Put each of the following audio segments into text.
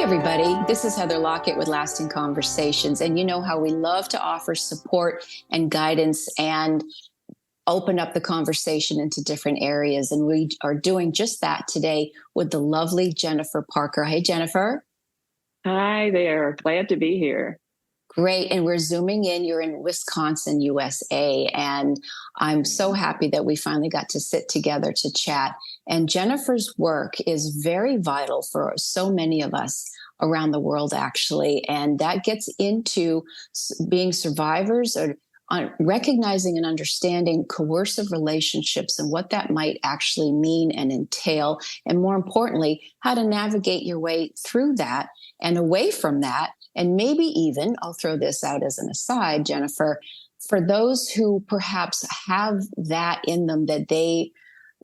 everybody. This is Heather Lockett with Lasting Conversations. And you know how we love to offer support and guidance and open up the conversation into different areas. And we are doing just that today with the lovely Jennifer Parker. Hey, Jennifer. Hi there. Glad to be here. Great. And we're zooming in. You're in Wisconsin, USA. And I'm so happy that we finally got to sit together to chat. And Jennifer's work is very vital for so many of us around the world, actually. And that gets into being survivors or recognizing and understanding coercive relationships and what that might actually mean and entail. And more importantly, how to navigate your way through that and away from that. And maybe even, I'll throw this out as an aside, Jennifer, for those who perhaps have that in them that they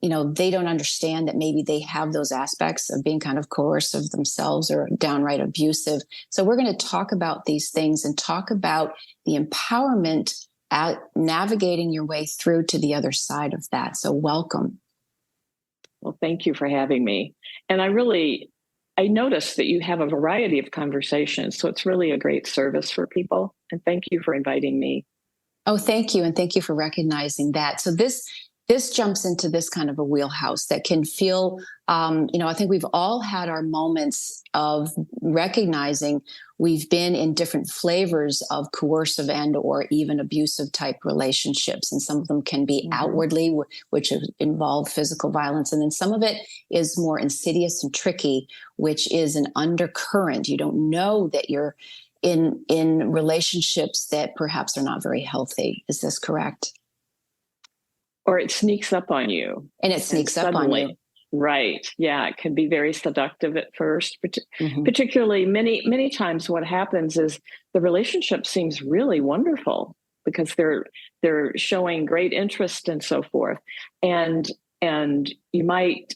don't understand that maybe they have those aspects of being kind of coercive themselves or downright abusive. So we're going to talk about these things and talk about the empowerment at navigating your way through to the other side of that. So welcome. Well, thank you for having me. And I noticed that you have a variety of conversations, so it's really a great service for people. And thank you for inviting me. Oh, thank you. And thank you for recognizing that. So this jumps into this kind of a wheelhouse that can feel, I think we've all had our moments of recognizing we've been in different flavors of coercive and or even abusive type relationships. And some of them can be outwardly, which involve physical violence. And then some of it is more insidious and tricky, which is an undercurrent. You don't know that you're in relationships that perhaps are not very healthy. Is this correct? Or it sneaks up on you. And it sneaks up on you. Right. Yeah. It can be very seductive at first, particularly many times what happens is the relationship seems really wonderful because they're showing great interest and so forth. And you might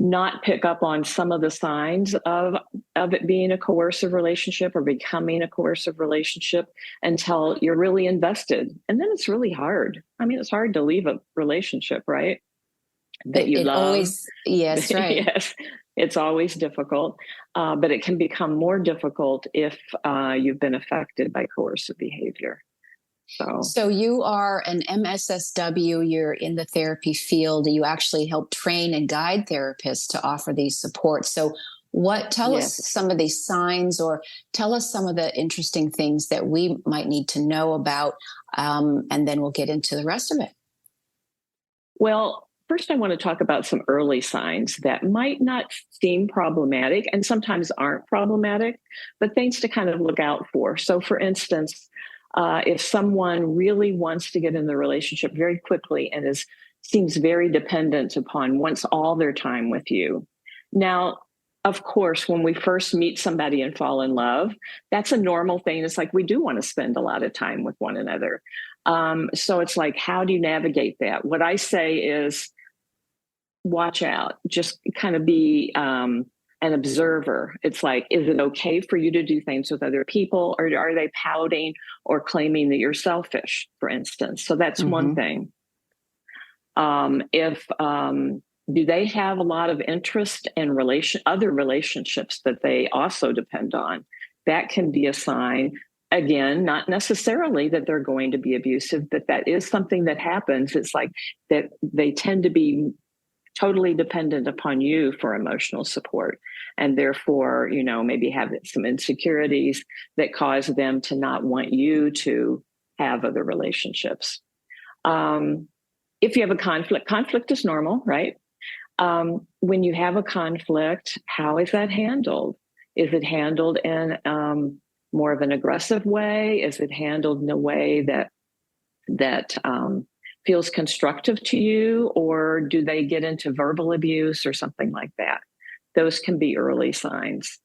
not pick up on some of the signs of it being a coercive relationship or becoming a coercive relationship until you're really invested. And then it's really hard. I mean, it's hard to leave a relationship, right? That you love. Always, yes, right. Yes, it's always difficult, but it can become more difficult if you've been affected by coercive behavior. So you are an MSSW, you're in the therapy field, you actually help train and guide therapists to offer these supports. So tell us some of these signs or tell us some of the interesting things that we might need to know about, and then we'll get into the rest of it. Well, first I want to talk about some early signs that might not seem problematic and sometimes aren't problematic, but things to kind of look out for. So for instance, if someone really wants to get in the relationship very quickly and seems very dependent wants all their time with you. Now, of course, when we first meet somebody and fall in love, that's a normal thing. It's like we do want to spend a lot of time with one another. So it's like, how do you navigate that? What I say is watch out, just kind of be an observer. It's like, is it okay for you to do things with other people, or are they pouting or claiming that you're selfish, for instance? So that's one thing. Do they have a lot of interest in other relationships that they also depend on? That can be a sign. Again, not necessarily that they're going to be abusive, but that is something that happens. It's like that they tend to be totally dependent upon you for emotional support. And therefore, maybe have some insecurities that cause them to not want you to have other relationships. If you have a conflict is normal, right? When you have a conflict, how is that handled? Is it handled in more of an aggressive way? Is it handled in a way that feels constructive to you, or do they get into verbal abuse or something like that? Those can be early signs.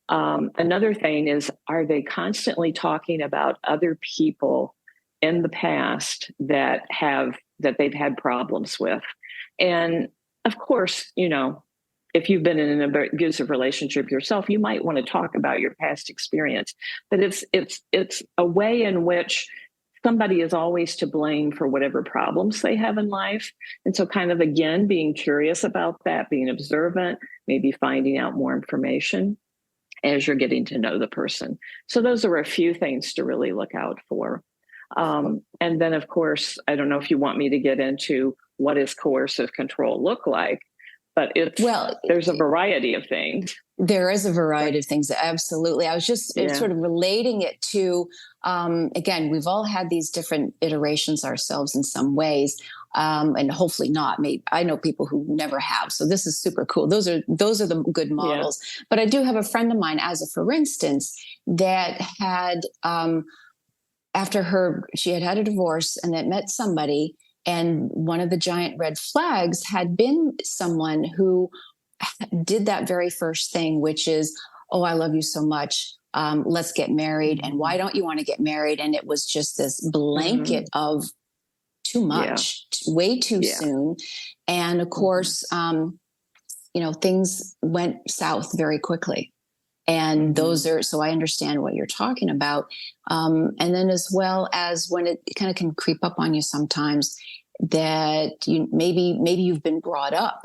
Another thing is, are they constantly talking about other people in the past that they've had problems with? And of course, if you've been in an abusive relationship yourself, you might want to talk about your past experience. But it's a way in which somebody is always to blame for whatever problems they have in life. And so kind of, again, being curious about that, being observant, maybe finding out more information as you're getting to know the person. So those are a few things to really look out for. And then, of course, I don't know if you want me to get into what does coercive control look like, but there's a variety of things. There is a variety of things. Absolutely. I was just sort of relating it to, again, we've all had these different iterations ourselves in some ways. And hopefully not. Maybe I know people who never have. So this is super cool. Those are the good models. Yeah. But I do have a friend of mine, for instance, that had, after she had a divorce and that met somebody, and one of the giant red flags had been someone who did that very first thing, which is, oh, I love you so much. Let's get married. And why don't you want to get married? And it was just this blanket of too much, way too soon. And of course, things went south very quickly. And so I understand what you're talking about. And then as well as when it kind of can creep up on you sometimes, that maybe you've been brought up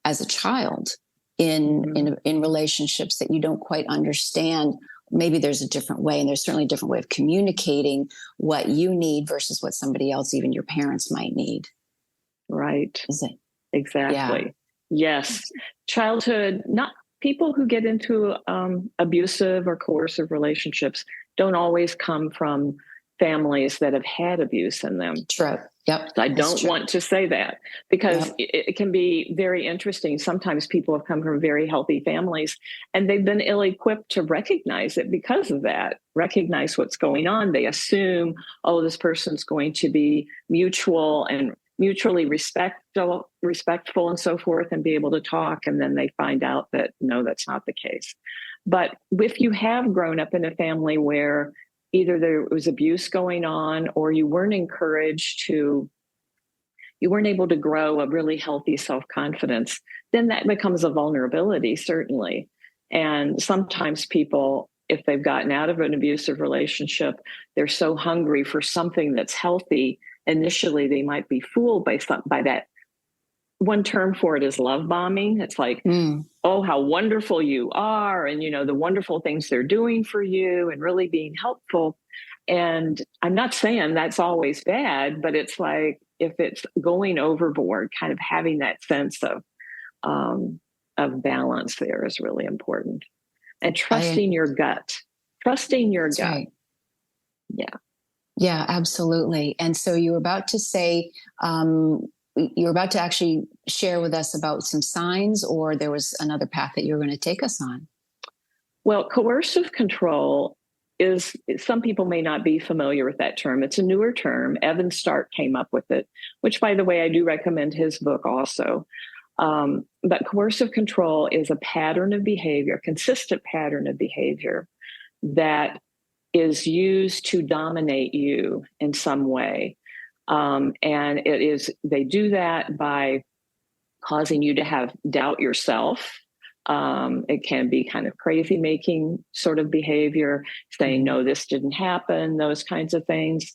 as a child in relationships that you don't quite understand. Maybe there's a different way, and there's certainly a different way of communicating what you need versus what somebody else, even your parents, might need. Right. Is it? Exactly. Yeah. Yes. Childhood, not people who get into abusive or coercive relationships don't always come from families that have had abuse in them. True. Yep. I don't want to say that, because it can be very interesting. Sometimes people have come from very healthy families and they've been ill-equipped to recognize it because of that, recognize what's going on. They assume, oh, this person's going to be mutually respectful and so forth, and be able to talk. And then they find out that no, that's not the case. But if you have grown up in a family where either there was abuse going on, or you weren't able to grow a really healthy self-confidence, then that becomes a vulnerability, certainly. And sometimes people, if they've gotten out of an abusive relationship, they're so hungry for something that's healthy. Initially, they might be fooled by that. One term for it is love bombing. It's like, oh, how wonderful you are, and the wonderful things they're doing for you, and really being helpful. And I'm not saying that's always bad, but it's like, if it's going overboard, kind of having that sense of balance there is really important. And trusting your gut. Right. Yeah, absolutely. And so you were about to say, you're about to actually share with us about some signs, or there was another path that you're going to take us on? Well, coercive control is, some people may not be familiar with that term. It's a newer term. Evan Stark came up with it, which, by the way, I do recommend his book also. But coercive control is a pattern of behavior, consistent pattern of behavior that is used to dominate you in some way. And they do that by causing you to doubt yourself. It can be kind of crazy making sort of behavior, saying, no, this didn't happen, those kinds of things.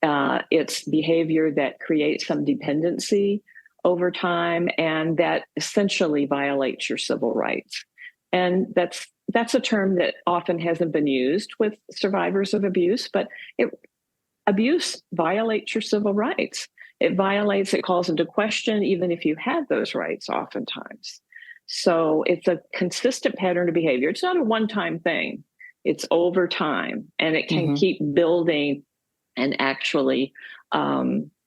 It's behavior that creates some dependency over time, and that essentially violates your civil rights. And that's a term that often hasn't been used with survivors of abuse, but abuse violates your civil rights. It calls into question even if you had those rights oftentimes. So it's a consistent pattern of behavior. It's not a one-time thing. It's over time, and it can keep building and actually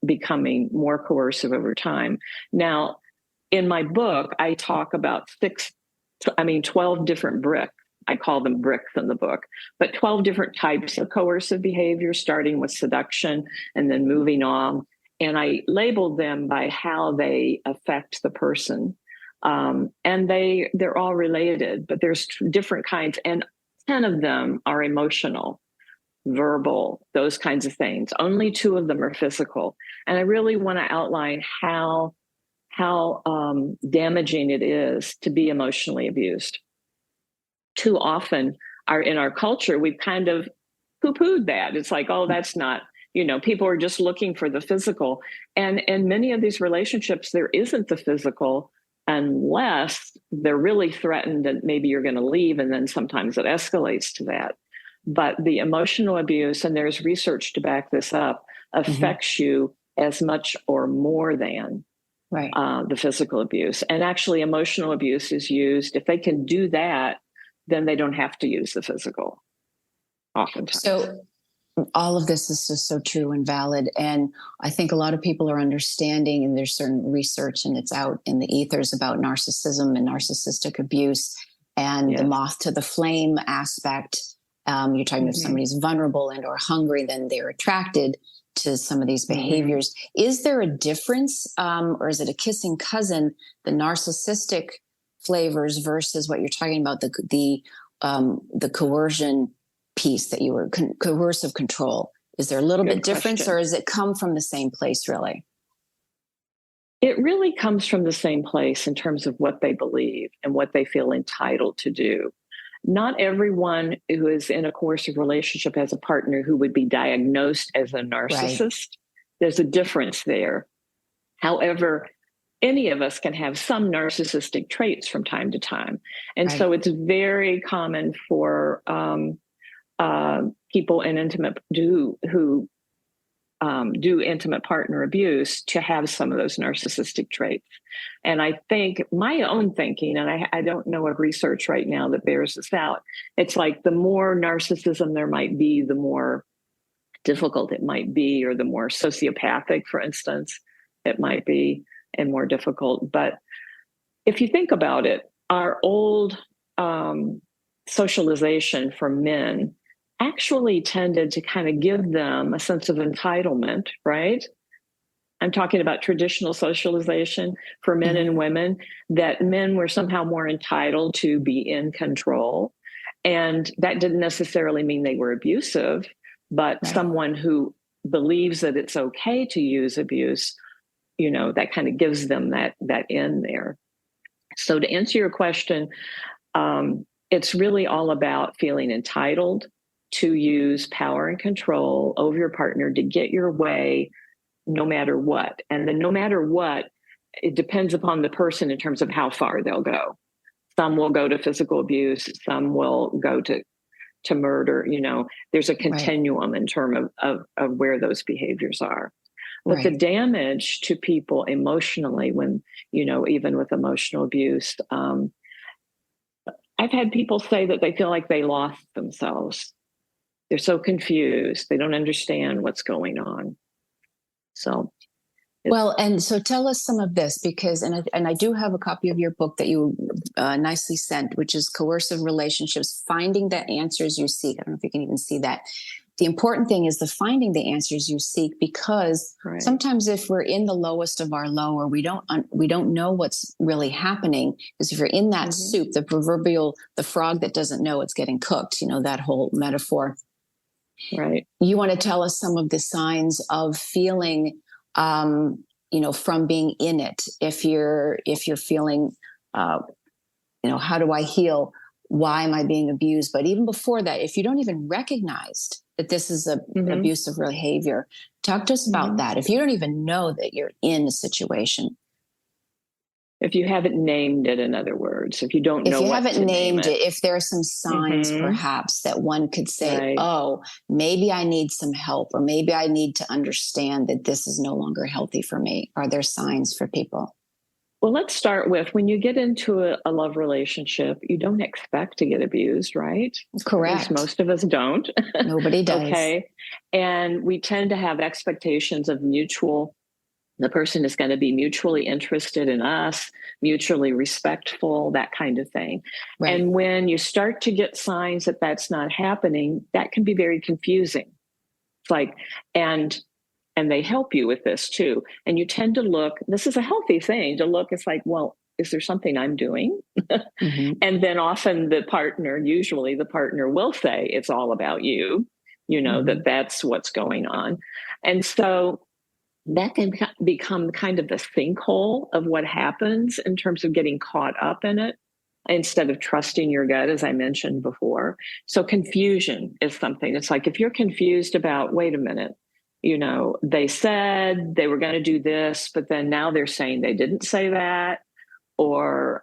becoming more coercive over time. Now, in my book, I talk about 12 different bricks. I call them bricks in the book, but 12 different types of coercive behavior, starting with seduction and then moving on. And I labeled them by how they affect the person. And they're all related, but there's different kinds, and 10 of them are emotional, verbal, those kinds of things. Only 2 of them are physical. And I really want to outline how damaging it is to be emotionally abused. Too often in our culture, we've kind of poo-pooed that. It's like, oh, that's not, people are just looking for the physical. And in many of these relationships, there isn't the physical. unless they're really threatened and maybe you're going to leave, and then sometimes it escalates to that. But the emotional abuse, and there's research to back this up, affects you as much or more than the physical abuse. And actually, emotional abuse is used, if they can do that, then they don't have to use the physical, oftentimes. So all of this is just so true and valid. And I think a lot of people are understanding, and there's certain research and it's out in the ethers about narcissism and narcissistic abuse and the moth to the flame aspect. You're talking if somebody's vulnerable and or hungry, then they're attracted to some of these behaviors. Is there a difference, or is it a kissing cousin, the narcissistic flavors versus what you're talking about, the coercion piece that you were coercive control? Is there a little bit difference, or does it come from the same place, really? It really comes from the same place in terms of what they believe and what they feel entitled to do. Not everyone who is in a coercive relationship has a partner who would be diagnosed as a narcissist. There's a difference there. However, any of us can have some narcissistic traits from time to time. And so it's very common for people in who do intimate partner abuse to have some of those narcissistic traits. And I think my own thinking, and I don't know of research right now that bears this out, it's like the more narcissism there might be, the more difficult it might be, or the more sociopathic, for instance, it might be, and more difficult. But if you think about it, our old socialization for men actually tended to kind of give them a sense of entitlement, right? I'm talking about traditional socialization for men and women, that men were somehow more entitled to be in control. And that didn't necessarily mean they were abusive, but someone who believes that it's okay to use abuse, you know, that kind of gives them that in there. So to answer your question, it's really all about feeling entitled to use power and control over your partner to get your way no matter what. And then no matter what, it depends upon the person in terms of how far they'll go. Some will go to physical abuse, some will go to murder. You know, there's a continuum in terms of where those behaviors are. But the damage to people emotionally, when, you know, even with emotional abuse, I've had people say that they feel like they lost themselves. They're so confused. They don't understand what's going on. So, well, and so tell us some of this, because, and I do have a copy of your book that you nicely sent, which is Coercive Relationships, Finding the Answers You Seek. I don't know if you can even see that. The important thing is the finding the answers you seek, because sometimes if we're in the lowest of our low, or we don't know what's really happening, because if you're in that soup, the proverbial, the frog that doesn't know it's getting cooked, you know, that whole metaphor. Right. You want to tell us some of the signs of feeling, you know, from being in it. If you're feeling, you know, how do I heal? Why am I being abused? But even before that, if you don't even recognize that this is a abusive behavior, talk to us about that. If you don't even know that you're in a situation. If you haven't named it, in other words, if you don't know, if you haven't named it, if there are some signs perhaps that one could say, oh, maybe I need some help, or maybe I need to understand that this is no longer healthy for me. Are there signs for people? Well, let's start with, when you get into a love relationship, you don't expect to get abused, right? Correct. Most of us don't. Nobody does. Okay. And we tend to have expectations of the person is going to be mutually interested in us, mutually respectful, that kind of thing. Right. And when you start to get signs that that's not happening, that can be very confusing. It's like, and they help you with this too. And you tend to look, this is a healthy thing to look, it's like, well, is there something I'm doing? And then often usually the partner will say, it's all about you, you know, that's what's going on. And so that can become kind of the sinkhole of what happens in terms of getting caught up in it, instead of trusting your gut, as I mentioned before. So confusion is something. It's like, if you're confused about, wait a minute, you know, they said they were going to do this, but then now they're saying they didn't say that. or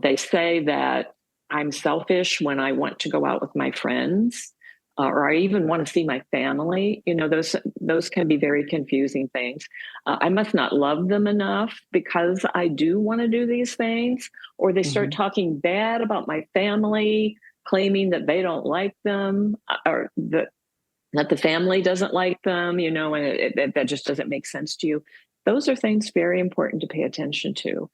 they say that I'm selfish when I want to go out with my friends, or I even want to see my family. Those can be very confusing things. I must not love them enough because I do want to do these things, or they start talking bad about my family, claiming that they don't like them, or that the family doesn't like them, and that just doesn't make sense to you. Those are things very important to pay attention to.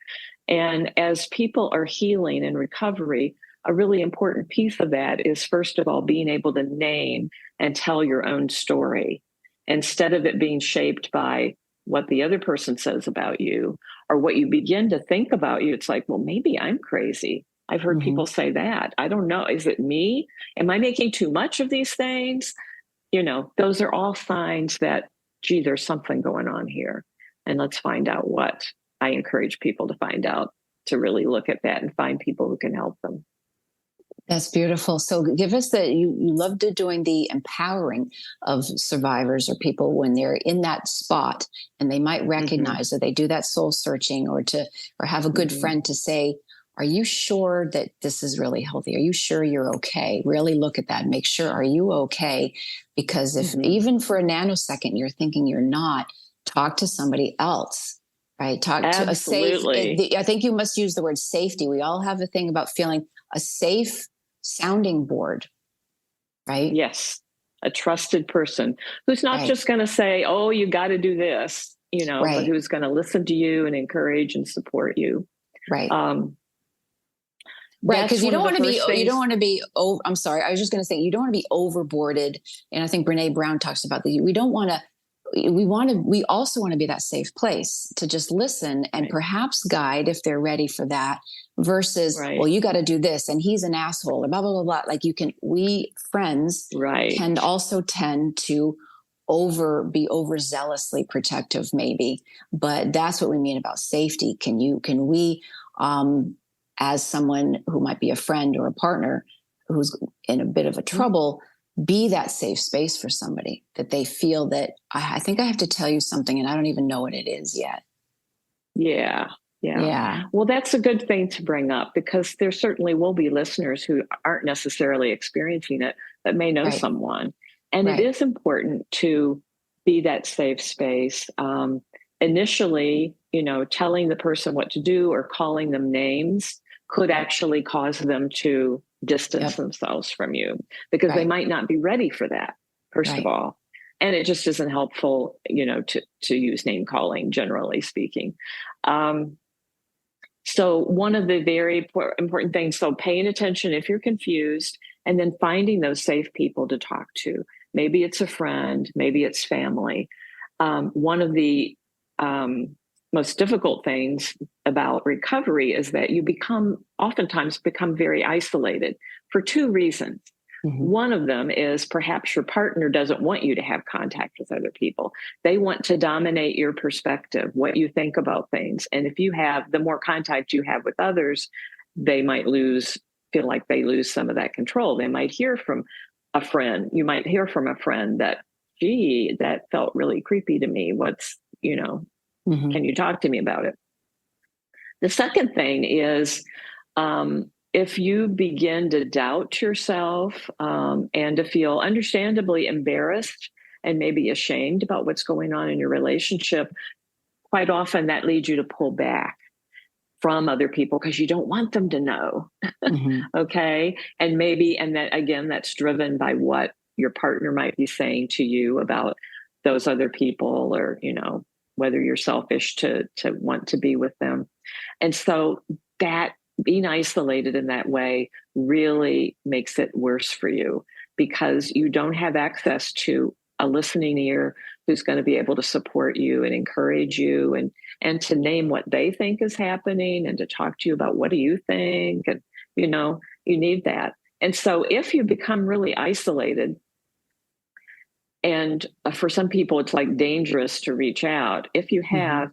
And as people are healing and recovery, a really important piece of that is, first of all, being able to name and tell your own story instead of it being shaped by what the other person says about you or what you begin to think about you. It's like, well, maybe I'm crazy. I've heard people say that. I don't know. Is it me? Am I making too much of these things? Those are all signs that, gee, there's something going on here. And let's find out what. I encourage people to find out, to really look at that and find people who can help them. That's beautiful. So give us you love doing the empowering of survivors or people when they're in that spot and they might recognize that they do that soul searching or have a good friend to say, are you sure that this is really healthy? Are you sure you're okay? Really look at that and make sure, are you okay? Because if even for a nanosecond you're thinking you're not, talk to somebody else. Right. Talk to a safe. I think you must use the word safety. We all have a thing about feeling a safe sounding board. Right. Yes. A trusted person who's not just going to say, oh, you got to do this, but who's going to listen to you and encourage and support you. Right. Right. Because you don't want to be, oh, I'm sorry. I was just going to say, you don't want to be overboarded. And I think Brene Brown talks about that. We also want to be that safe place to just listen and perhaps guide if they're ready for that versus, well, you got to do this and he's an asshole or blah, blah, blah, blah. Like we friends can also tend to be overzealously protective maybe, but that's what we mean about safety. Can we, as someone who might be a friend or a partner who's in a bit of a trouble, be that safe space for somebody that they feel that I think I have to tell you something and I don't even know what it is yet. Yeah. Well, that's a good thing to bring up because there certainly will be listeners who aren't necessarily experiencing it, but may know someone. And it is important to be that safe space. Initially, telling the person what to do or calling them names could actually cause them to distance themselves from you because they might not be ready for that, first of all. And it just isn't helpful, to use name calling, generally speaking. So one of the very important things, so paying attention if you're confused and then finding those safe people to talk to. Maybe it's a friend, maybe it's family. One of the most difficult things about recovery is that you oftentimes become very isolated for two reasons. One of them is perhaps your partner doesn't want you to have contact with other people. They want to dominate your perspective, what you think about things. And if the more contact you have with others, they might feel like they lose some of that control. They might hear from a friend. You might hear from a friend that, gee, that felt really creepy to me. Can you talk to me about it? The second thing is, if you begin to doubt yourself and to feel understandably embarrassed and maybe ashamed about what's going on in your relationship, quite often that leads you to pull back from other people because you don't want them to know. Okay. And that again, that's driven by what your partner might be saying to you about those other people or, whether you're selfish to want to be with them. And so that being isolated in that way really makes it worse for you because you don't have access to a listening ear who's going to be able to support you and encourage you and to name what they think is happening and to talk to you about what do you think? And, you need that. And so if you become really isolated, and for some people, it's like dangerous to reach out. If you have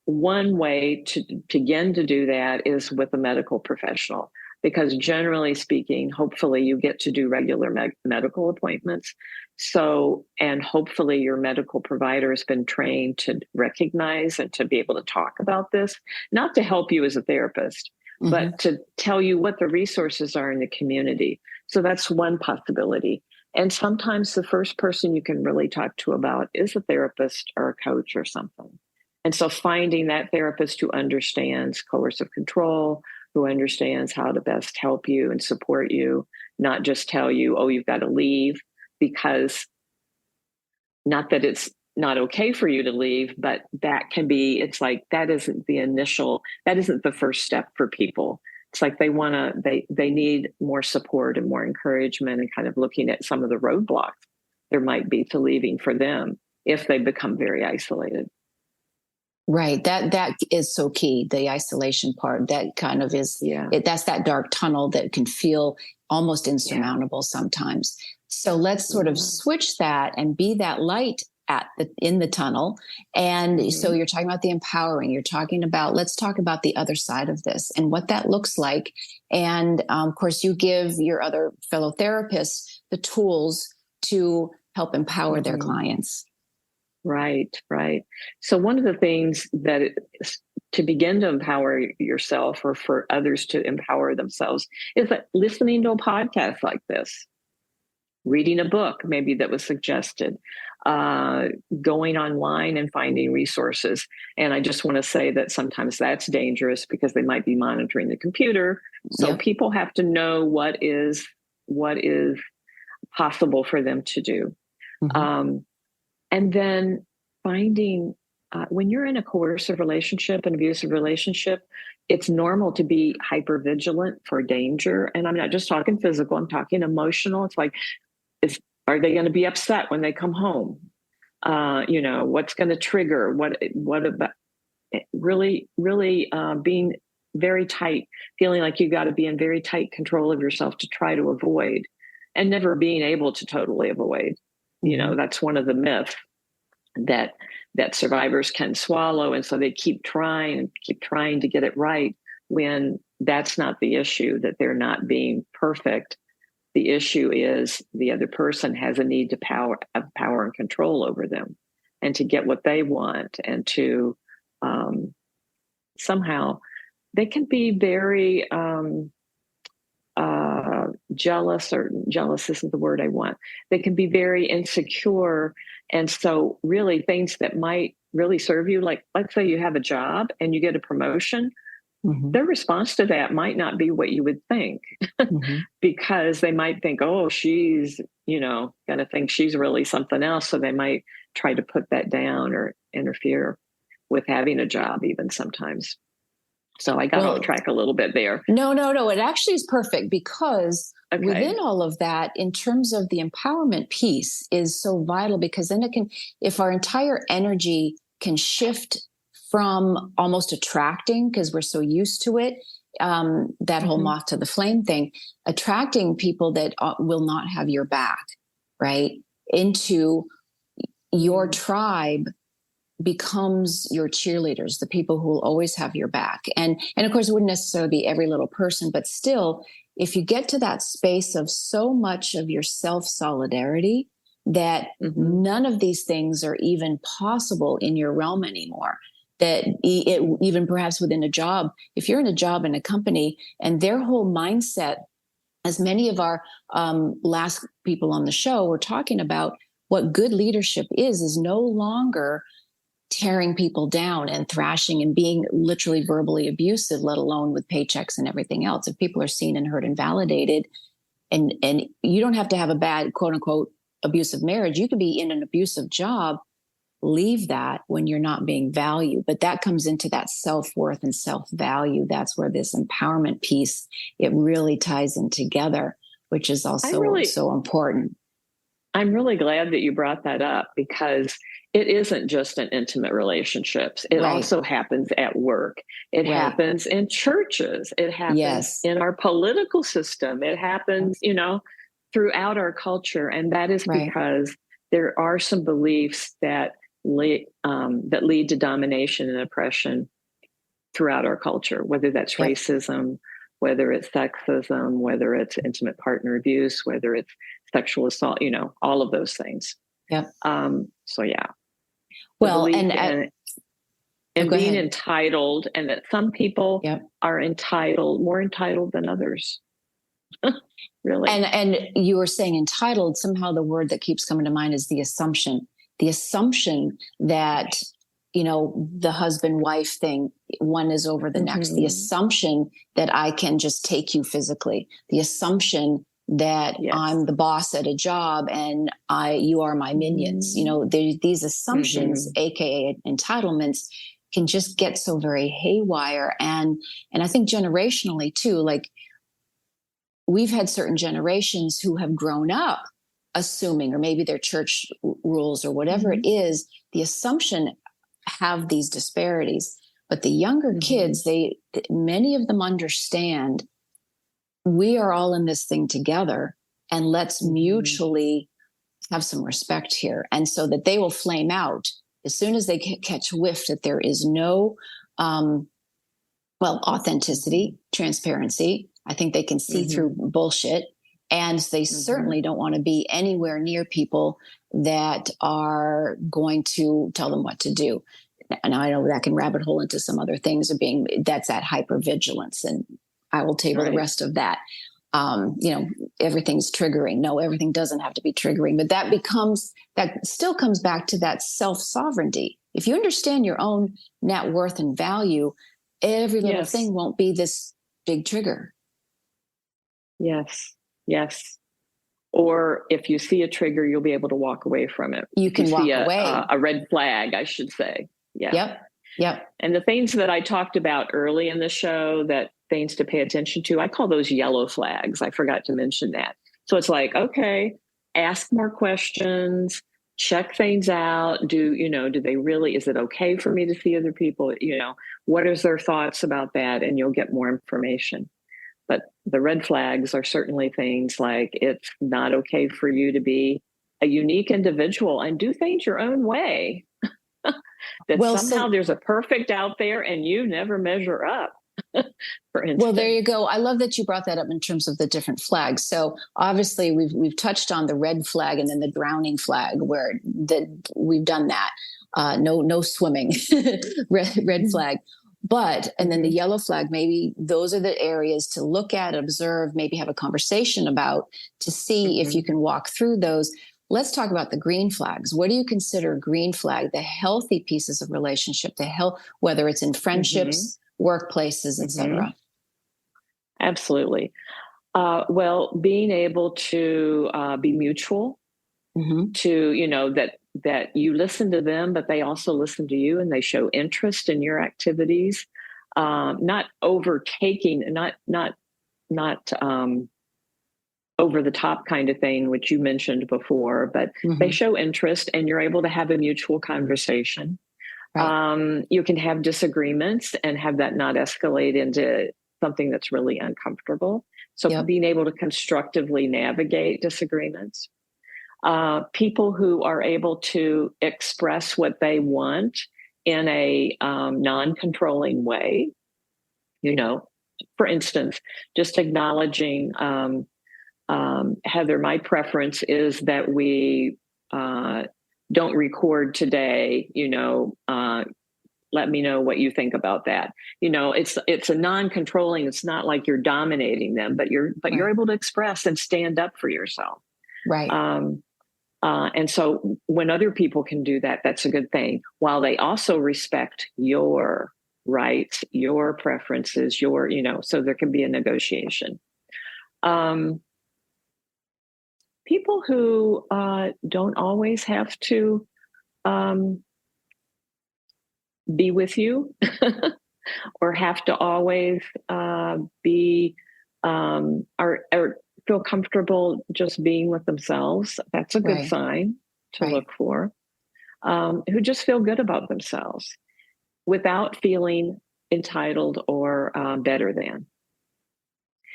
one way to begin to do that is with a medical professional. because generally speaking, hopefully you get to do regular medical appointments. So, and hopefully your medical provider has been trained to recognize and to be able to talk about this, not to help you as a therapist, but to tell you what the resources are in the community. So that's one possibility. And sometimes the first person you can really talk to about is a therapist or a coach or something. And so finding that therapist who understands coercive control, who understands how to best help you and support you, not just tell you, oh, you've got to leave, because not that it's not okay for you to leave, but that can be, it's like, that isn't the first step for people. It's like they need more support and more encouragement, and kind of looking at some of the roadblocks there might be to leaving for them if they become very isolated. Right. That is so key. The isolation part, that kind of is, that's that dark tunnel that can feel almost insurmountable sometimes. So let's sort of switch that and be that light in the tunnel. And so you're talking about the empowering, let's talk about the other side of this and what that looks like. And of course, you give your other fellow therapists the tools to help empower their clients. Right. So one of the things that to begin to empower yourself, or for others to empower themselves, is that listening to a podcast like this, reading a book maybe that was suggested, going online and finding resources. And I just want to say that sometimes that's dangerous because they might be monitoring the computer. So people have to know what is possible for them to do. And then finding, when you're in a coercive relationship, an abusive relationship, it's normal to be hypervigilant for danger. And I'm not just talking physical, I'm talking emotional. It's like, are they going to be upset when they come home? What's going to trigger? What about really being very tight, feeling like you got to be in very tight control of yourself to try to avoid, and never being able to totally avoid. That's one of the myths that survivors can swallow. And so they keep trying to get it right, when that's not the issue, that they're not being perfect. The issue is the other person has a need to have power and control over them, and to get what they want, and to somehow they can be very jealous, or jealous isn't the word I want. They can be very insecure. And so really things that might really serve you, like let's say you have a job and you get a promotion, their response to that might not be what you would think, because they might think, oh, she's, going to think she's really something else. So they might try to put that down or interfere with having a job even sometimes. So I got off track a little bit there. No. It actually is perfect, because within all of that, in terms of the empowerment piece, is so vital, because then if our entire energy can shift from almost attracting, because we're so used to it, that whole moth to the flame thing, attracting people that will not have your back, right, into your tribe, becomes your cheerleaders, the people who will always have your back. And of course, it wouldn't necessarily be every little person, but still, if you get to that space of so much of your self-solidarity that none of these things are even possible in your realm anymore, that even perhaps within a job, if you're in a job in a company and their whole mindset, as many of our last people on the show were talking about, what good leadership is no longer tearing people down and thrashing and being literally verbally abusive, let alone with paychecks and everything else. If people are seen and heard and validated, and you don't have to have a bad, quote unquote, abusive marriage. You could be in an abusive job, leave that when you're not being valued. But that comes into that self-worth and self-value. That's where this empowerment piece, it really ties in together, which is also so important. I'm really glad that you brought that up, because it isn't just in intimate relationships. It also happens at work. It happens in churches. It happens in our political system. It happens, throughout our culture. And that is because there are some beliefs that lead to domination and oppression throughout our culture, whether that's racism, whether it's sexism, whether it's intimate partner abuse, whether it's sexual assault, all of those things. Yep. So yeah. Well, and being entitled, and that some people are more entitled than others. Really. And you were saying entitled, somehow the word that keeps coming to mind is the assumption that, the husband-wife thing, one is over the next, the assumption that I can just take you physically, the assumption that I'm the boss at a job and you are my minions. These assumptions, AKA entitlements, can just get so very haywire. And I think generationally too, like we've had certain generations who have grown up assuming, or maybe their church rules or whatever it is, the assumption have these disparities. But the younger kids, many of them understand we are all in this thing together, and let's mutually have some respect here. And so that they will flame out as soon as they catch whiff that there is no, authenticity, transparency. I think they can see through bullshit. And they certainly don't want to be anywhere near people that are going to tell them what to do. And I know that can rabbit hole into some other things that's that hypervigilance. And I will table the rest of that. Everything's triggering. No, everything doesn't have to be triggering, but that still comes back to that self-sovereignty. If you understand your own net worth and value, every little thing won't be this big trigger. Yes. Or if you see a trigger, you'll be able to walk away from it. You can walk away. A red flag, I should say. Yeah. Yep. And the things that I talked about early in the show, that things to pay attention to, I call those yellow flags. I forgot to mention that. So it's like, okay, ask more questions, check things out. Do they really, is it okay for me to see other people? What is their thoughts about that? And you'll get more information. But the red flags are certainly things like it's not okay for you to be a unique individual and do things your own way. Somehow there's a perfect out there and you never measure up. For instance. Well, there you go. I love that you brought that up in terms of the different flags. So obviously we've touched on the red flag and then the drowning flag, where we've done that. No swimming, red flag. And then the yellow flag, maybe those are the areas to look at, observe, maybe have a conversation about to see if you can walk through those. Let's talk about the green flags. What do you consider a green flag? The healthy pieces of relationship, whether it's in friendships, workplaces, etc. Absolutely. Being able to be mutual, to, that you listen to them, but they also listen to you and they show interest in your activities, not overtaking, not over the top kind of thing, which you mentioned before, but they show interest and you're able to have a mutual conversation. Right. You can have disagreements and have that not escalate into something that's really uncomfortable. So being able to constructively navigate disagreements. People who are able to express what they want in a non-controlling way, for instance, just acknowledging, Heather, my preference is that we don't record today, let me know what you think about that. It's a non-controlling, it's not like you're dominating them, but you're able to express and stand up for yourself. Right. And so when other people can do that, that's a good thing, while they also respect your rights, your preferences, so there can be a negotiation. People who don't always have to be with you or have to always be or feel comfortable just being with themselves. That's a good sign to look for. Who just feel good about themselves without feeling entitled or better than.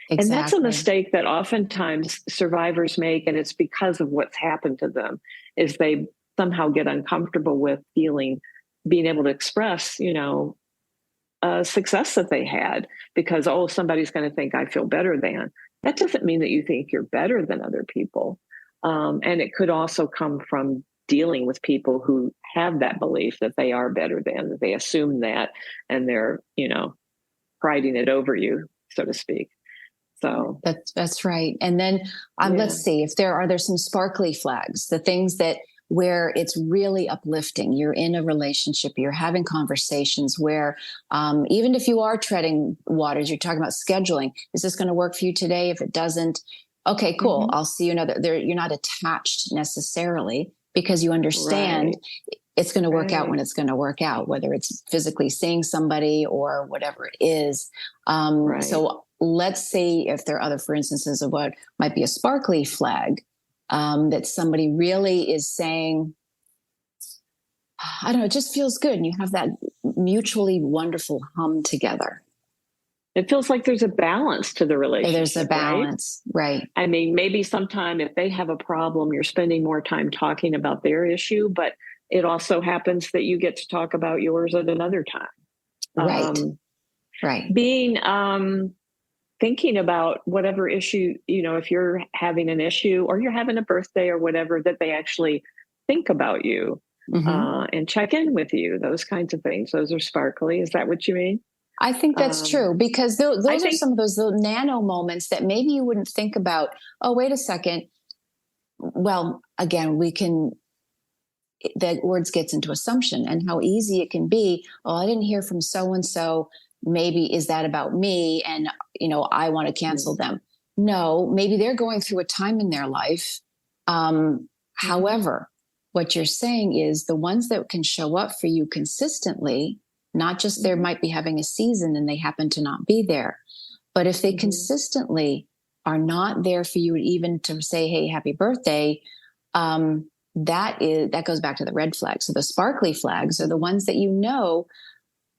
Exactly. And that's a mistake that oftentimes survivors make, and it's because of what's happened to them, is they somehow get uncomfortable with being able to express, success that they had because, oh, somebody's going to think I feel better than. That doesn't mean that you think you're better than other people. And it could also come from dealing with people who have that belief that they are better than, that they assume that, and they're, priding it over you, so to speak. So that's right. And then let's see if there's some sparkly flags, the things that where it's really uplifting. You're in a relationship, you're having conversations where even if you are treading waters, you're talking about scheduling. Is this going to work for you today? If it doesn't, okay, cool. I'll see you another. You're not attached necessarily because you understand it's going to work out when it's going to work out, whether it's physically seeing somebody or whatever it is. So let's see if there are other, for instances, of what might be a sparkly flag that somebody really is saying, I don't know, it just feels good. And you have that mutually wonderful hum together. It feels like there's a balance to the relationship. There's a balance, right? I mean, maybe sometime if they have a problem, you're spending more time talking about their issue, but it also happens that you get to talk about yours at another time. Right. Being, thinking about whatever issue, if you're having an issue or you're having a birthday or whatever, that they actually think about you and check in with you, those kinds of things. Those are sparkly. Is that what you mean? I think that's true because those are some of those little nano moments that maybe you wouldn't think about. Oh, wait a second. Well, again, that words gets into assumption and how easy it can be. Oh, I didn't hear from so-and-so. Maybe is that about me? And, I want to cancel them. No, maybe they're going through a time in their life. However, what you're saying is the ones that can show up for you consistently, not just they might be having a season and they happen to not be there, but if they consistently are not there for you, even to say, hey, happy birthday, that goes back to the red flags. So the sparkly flags are the ones that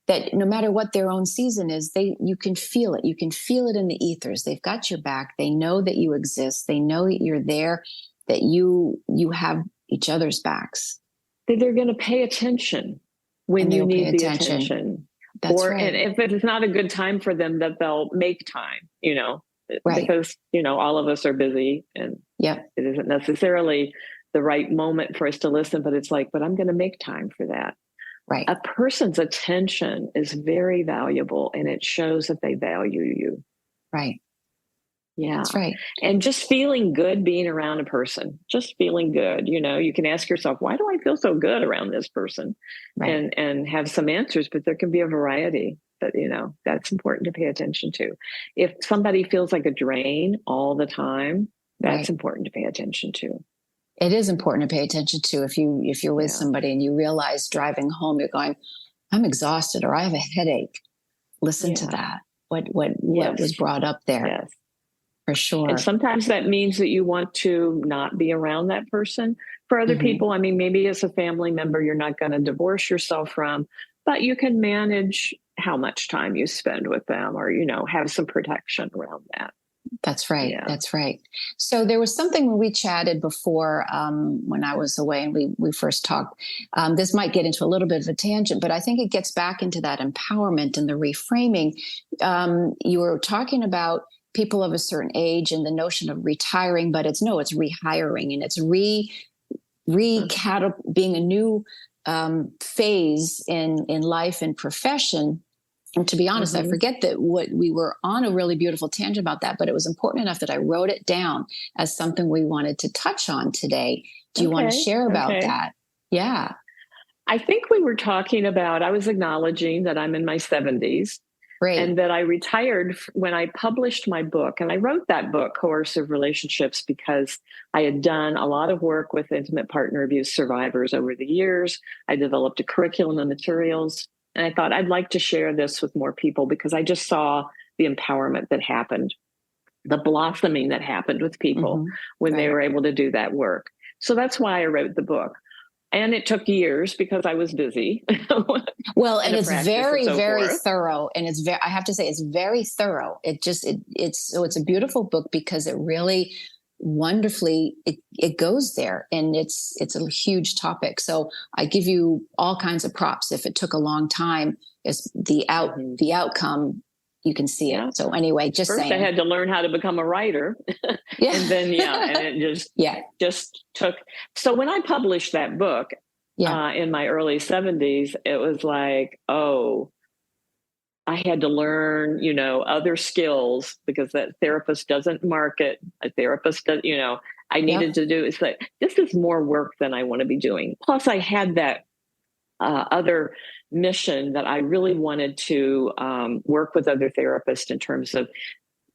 that no matter what their own season is, you can feel it. You can feel it in the ethers. They've got your back. They know that you exist. They know that you're there, that you have each other's backs. That they're going to pay attention when you need the attention. That's right. And if it's not a good time for them, that they'll make time, because, all of us are busy and it isn't necessarily the right moment for us to listen, but it's like, but I'm going to make time for that. Right. A person's attention is very valuable and it shows that they value you. Right. Yeah. That's right. And just feeling good being around a person, just feeling good. You can ask yourself, why do I feel so good around this person? Right. And have some answers, but there can be a variety that, that's important to pay attention to. If somebody feels like a drain all the time, that's important to pay attention to. It is important to pay attention to if you're with somebody and you realize driving home, you're going, I'm exhausted or I have a headache. Listen to that. What was brought up there. Yes. For sure. And sometimes that means that you want to not be around that person. For other people, I mean, maybe as a family member, you're not going to divorce yourself from, but you can manage how much time you spend with them or, have some protection around that. That's right. Yeah. That's right. So there was something when we chatted before when I was away and we first talked. This might get into a little bit of a tangent, but I think it gets back into that empowerment and the reframing. You were talking about people of a certain age and the notion of retiring, but it's rehiring and it's being a new phase in life and profession. And to be honest, I forget that we were on a really beautiful tangent about that, but it was important enough that I wrote it down as something we wanted to touch on today. Do you want to share about that? Yeah. I think we were talking about, I was acknowledging that I'm in my 70s. Right. And that I retired when I published my book. And I wrote that book, Coercive Relationships, because I had done a lot of work with intimate partner abuse survivors over the years. I developed a curriculum and materials. And I thought I'd like to share this with more people because I just saw the empowerment that happened, the blossoming that happened with people when they were able to do that work. So that's why I wrote the book. And it took years because I was busy. Well, and it's very, very thorough. And I have to say, it's very thorough. It's a beautiful book because it really wonderfully it goes there, and it's a huge topic. So I give you all kinds of props. If it took a long time, is the outcome, you can see it. So anyway, just first saying. I had to learn how to become a writer. And then and it just took. So when I published that book in my early 70s, it was like, oh, I had to learn, other skills, because that therapist doesn't market. A therapist does, I needed to do. It's like, this is more work than I want to be doing. Plus, I had that other mission that I really wanted to work with other therapists in terms of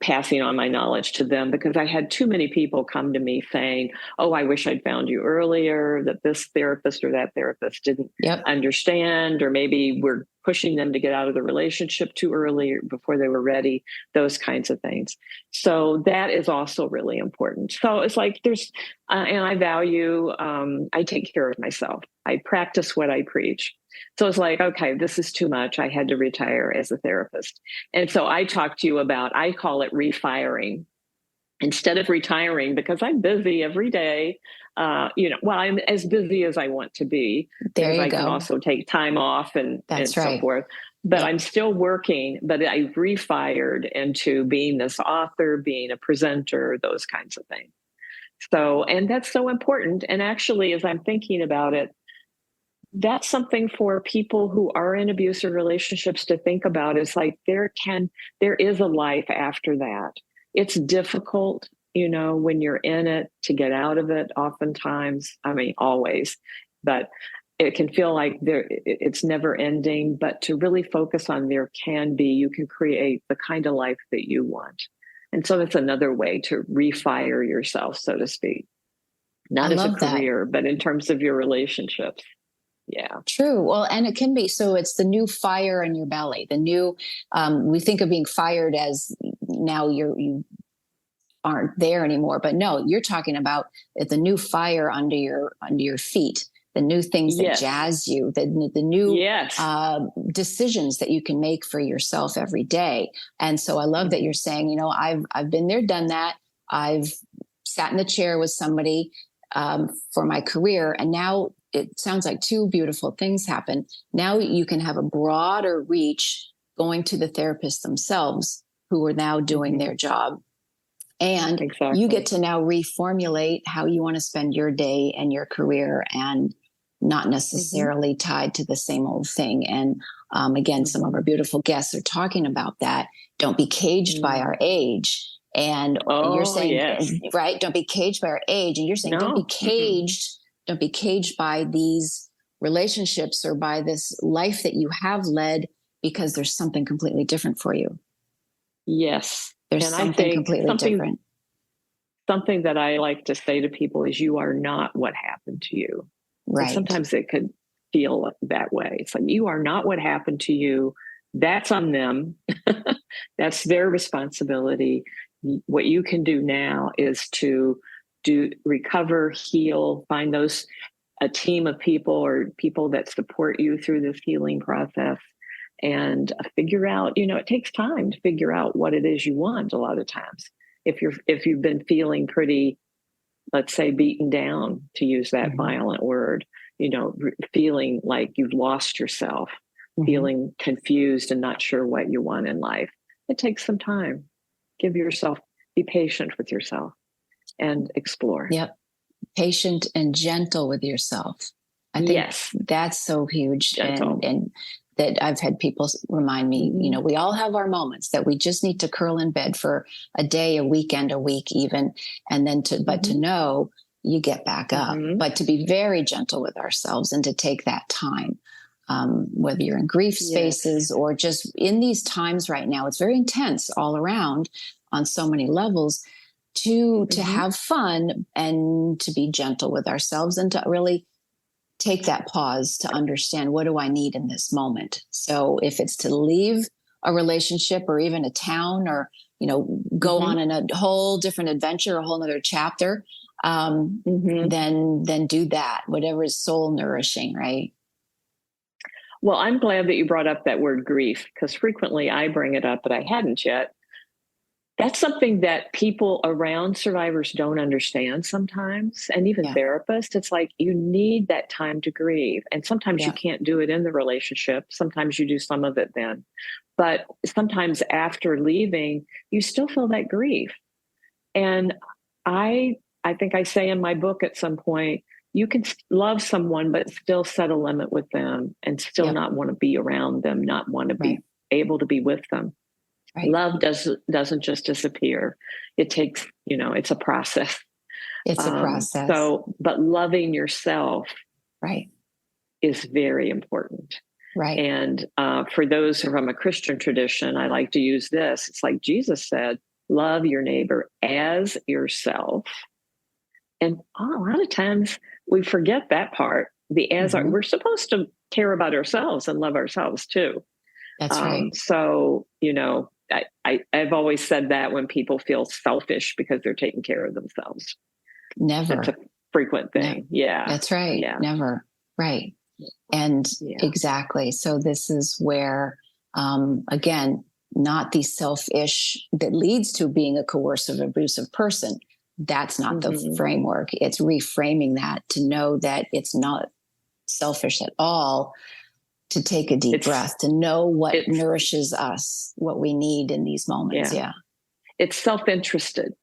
passing on my knowledge to them, because I had too many people come to me saying, oh, I wish I'd found you earlier, that this therapist or that therapist didn't understand, or maybe we're pushing them to get out of the relationship too early before they were ready, those kinds of things. So that is also really important. So it's like there's, and I value, I take care of myself. I practice what I preach. So it's like, okay, this is too much. I had to retire as a therapist. And so I talked to you about, I call it refiring. Instead of retiring, because I'm busy every day, I'm as busy as I want to be. There you I go. can also take time off and so forth. But I'm still working, but I've refired into being this author, being a presenter, those kinds of things. So, and that's so important. And actually, as I'm thinking about it, that's something for people who are in abusive relationships to think about. Is like, there is a life after that. It's difficult, when you're in it, to get out of it oftentimes. I mean, always, but it can feel like it's never ending. But to really focus on you can create the kind of life that you want. And so that's another way to refire yourself, so to speak. Not as a career, but in terms of your relationships. Yeah. True. Well, and it can be, so it's the new fire in your belly, the new, we think of being fired as now you aren't there anymore, but no, you're talking about the new fire under your feet, the new things that jazz you, the new decisions that you can make for yourself every day. And so I love that you're saying, I've been there, done that. I've sat in the chair with somebody for my career, and now it sounds like two beautiful things happen. Now you can have a broader reach going to the therapists themselves, who are now doing their job. And you get to now reformulate how you want to spend your day and your career, and not necessarily tied to the same old thing. And again, some of our beautiful guests are talking about that. Don't be caged by our age. And you're saying, right? Don't be caged by our age. And you're saying, don't be caged. Don't be caged by these relationships or by this life that you have led, because there's something completely different for you. Yes. There's something completely different. Something that I like to say to people is, you are not what happened to you. Right. And sometimes it could feel that way. It's like, you are not what happened to you. That's on them. That's their responsibility. What you can do now is to recover, heal, find a team of people or people that support you through this healing process, and figure out, it takes time to figure out what it is you want a lot of times. If you've been feeling pretty, let's say, beaten down, to use that violent word, feeling like you've lost yourself, feeling confused and not sure what you want in life, it takes some time. Be patient with yourself and explore. Yep. Patient and gentle with yourself. I think that's so huge. And that I've had people remind me, we all have our moments that we just need to curl in bed for a day, a weekend, a week even. And then but to know you get back up, but to be very gentle with ourselves and to take that time, whether you're in grief spaces or just in these times right now, it's very intense all around on so many levels, to have fun and to be gentle with ourselves, and to really take that pause to understand, what do I need in this moment? So if it's to leave a relationship or even a town, or, go on in a whole different adventure, a whole other chapter, then do that, whatever is soul nourishing, right? Well, I'm glad that you brought up that word grief, because frequently I bring it up, but I hadn't yet. That's something that people around survivors don't understand sometimes, and even Yeah. therapists. It's like you need that time to grieve. And sometimes you Yeah. can't do it in the relationship. Sometimes you do some of it then. But sometimes after leaving, you still feel that grief. And I think I say in my book at some point, you can love someone, but still set a limit with them and still Yeah. not want to be around them, not want to Right. be able to be with them. Right. Love doesn't just disappear. It takes, it's a process. It's a process. But loving yourself Right. is very important. Right. And for those from a Christian tradition, I like to use this. It's like Jesus said, love your neighbor as yourself. And a lot of times we forget that part. We're supposed to care about ourselves and love ourselves too. That's right. So, I've always said that when people feel selfish because they're taking care of themselves. Never. That's a frequent thing. No. Yeah. That's right. Yeah. Never. Right. And exactly. So this is where, again, not the selfish that leads to being a coercive, abusive person. That's not the framework. It's reframing that to know that it's not selfish at all, to take a deep breath, to know what nourishes us, what we need in these moments. Yeah. It's self-interested.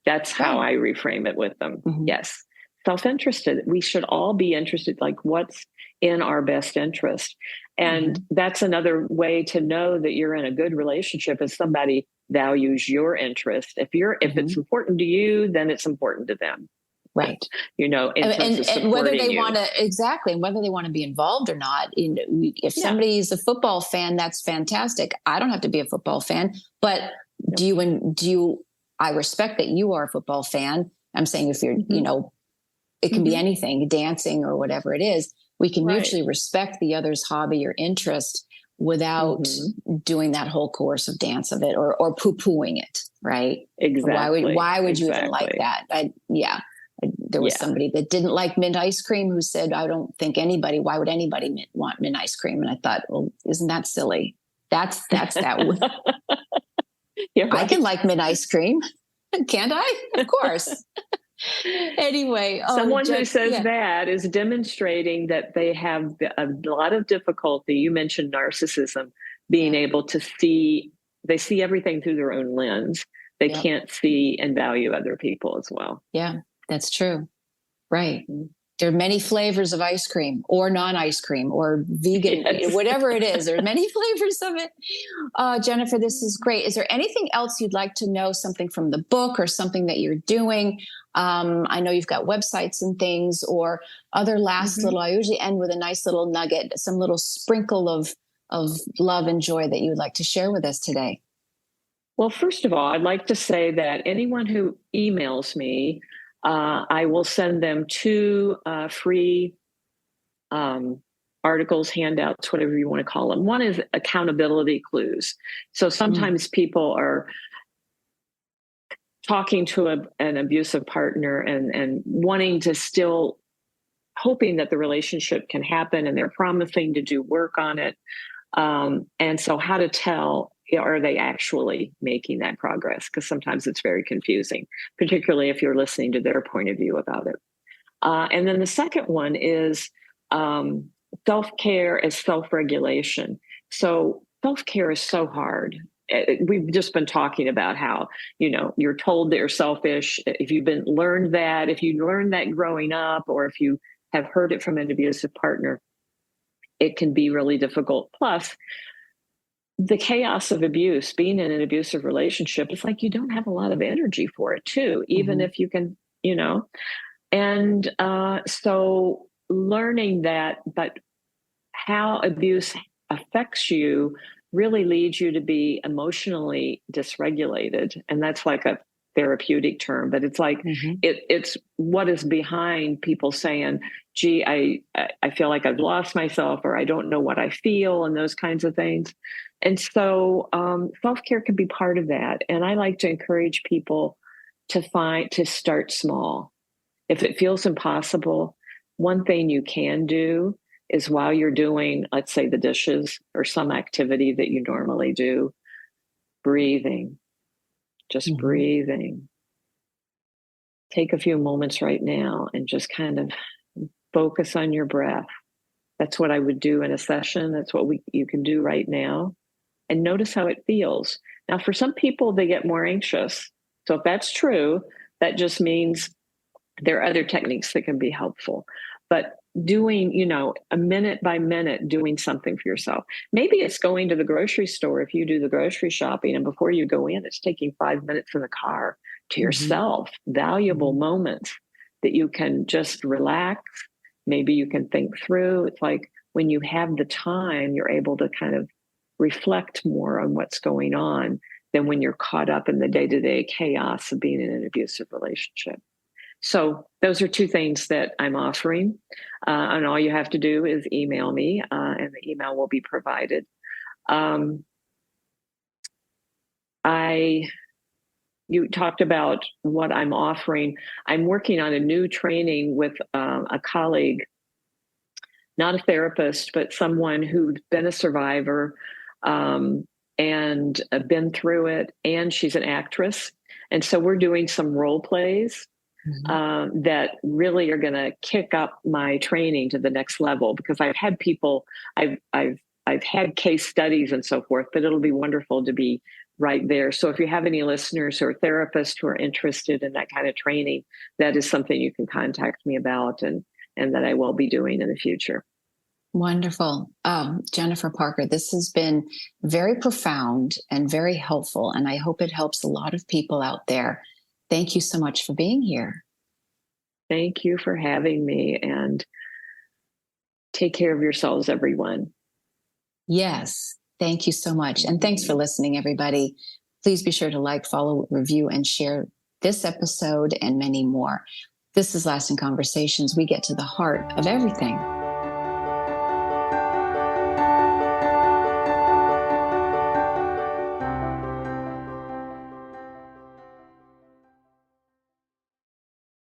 That's how I reframe it with them. Mm-hmm. Yes. Self-interested. We should all be interested, like what's in our best interest. And that's another way to know that you're in a good relationship is somebody values your interest. If it's important to you, then it's important to them. Right. In terms of and whether they want to, exactly, and whether they want to be involved or not. If somebody's a football fan, that's fantastic. I don't have to be a football fan, but do you, I respect that you are a football fan. I'm saying if you're, it can be anything, dancing or whatever it is. We can mutually respect the other's hobby or interest without doing that whole coercive dance of it or poo-pooing it. Right. Exactly. Why would you even like that? There was somebody that didn't like mint ice cream who said, I don't think why would anybody want mint ice cream? And I thought, well, isn't that silly? That's that. Right. I can like mint ice cream. Can't I? Of course. Anyway. Someone who says that is demonstrating that they have a lot of difficulty. You mentioned narcissism, being able to they see everything through their own lens. They can't see and value other people as well. Yeah. That's true. Right. There are many flavors of ice cream or non-ice cream or vegan, whatever it is. There are many flavors of it. Jennifer, this is great. Is there anything else you'd like to know, something from the book or something that you're doing? I know you've got websites and things or other last little, I usually end with a nice little nugget, some little sprinkle of love and joy that you would like to share with us today. Well, first of all, I'd like to say that anyone who emails me, I will send them 2 free articles, handouts, whatever you want to call them. One is accountability clues. So sometimes people are talking to an abusive partner and wanting to still hoping that the relationship can happen and they're promising to do work on it. And so how to tell, are they actually making that progress? Because sometimes it's very confusing, particularly if you're listening to their point of view about it. And then the second one is self-care as self-regulation. So self-care is so hard. We've just been talking about how, you're told that you're selfish. If you learned that growing up, or if you have heard it from an abusive partner, it can be really difficult. Plus, the chaos of abuse, being in an abusive relationship, it's like you don't have a lot of energy for it too, even if you can, and so learning that, but how abuse affects you really leads you to be emotionally dysregulated. And that's like a therapeutic term, but it's like it's what is behind people saying, gee, I feel like I've lost myself, or I don't know what I feel, and those kinds of things. And so self-care can be part of that. And I like to encourage people to start small. If it feels impossible, one thing you can do is while you're doing, let's say, the dishes or some activity that you normally do, breathing. just breathing. Take a few moments right now and just kind of focus on your breath. That's what I would do in a session. That's what you can do right now. And notice how it feels. Now, for some people, they get more anxious. So if that's true, that just means there are other techniques that can be helpful. But doing, a minute by minute, doing something for yourself. Maybe it's going to the grocery store if you do the grocery shopping, and before you go in, it's taking 5 minutes in the car to yourself, valuable moments that you can just relax. Maybe you can think through. It's like when you have the time, you're able to kind of reflect more on what's going on than when you're caught up in the day-to-day chaos of being in an abusive relationship. So those are two things that I'm offering. And all you have to do is email me, and the email will be provided. You talked about what I'm offering. I'm working on a new training with a colleague, not a therapist, but someone who's been a survivor and been through it. And she's an actress. And so we're doing some role plays that really are going to kick up my training to the next level, because I've had people, I've had case studies and so forth, but it'll be wonderful to be right there. So if you have any listeners or therapists who are interested in that kind of training, that is something you can contact me about, and that I will be doing in the future. Wonderful. Jennifer Parker, this has been very profound and very helpful, and I hope it helps a lot of people out there. Thank you so much for being here. Thank you for having me, and take care of yourselves, everyone. Yes. Thank you so much. And thanks for listening, everybody. Please be sure to like, follow, review, and share this episode and many more. This is Lasting Conversations. We get to the heart of everything.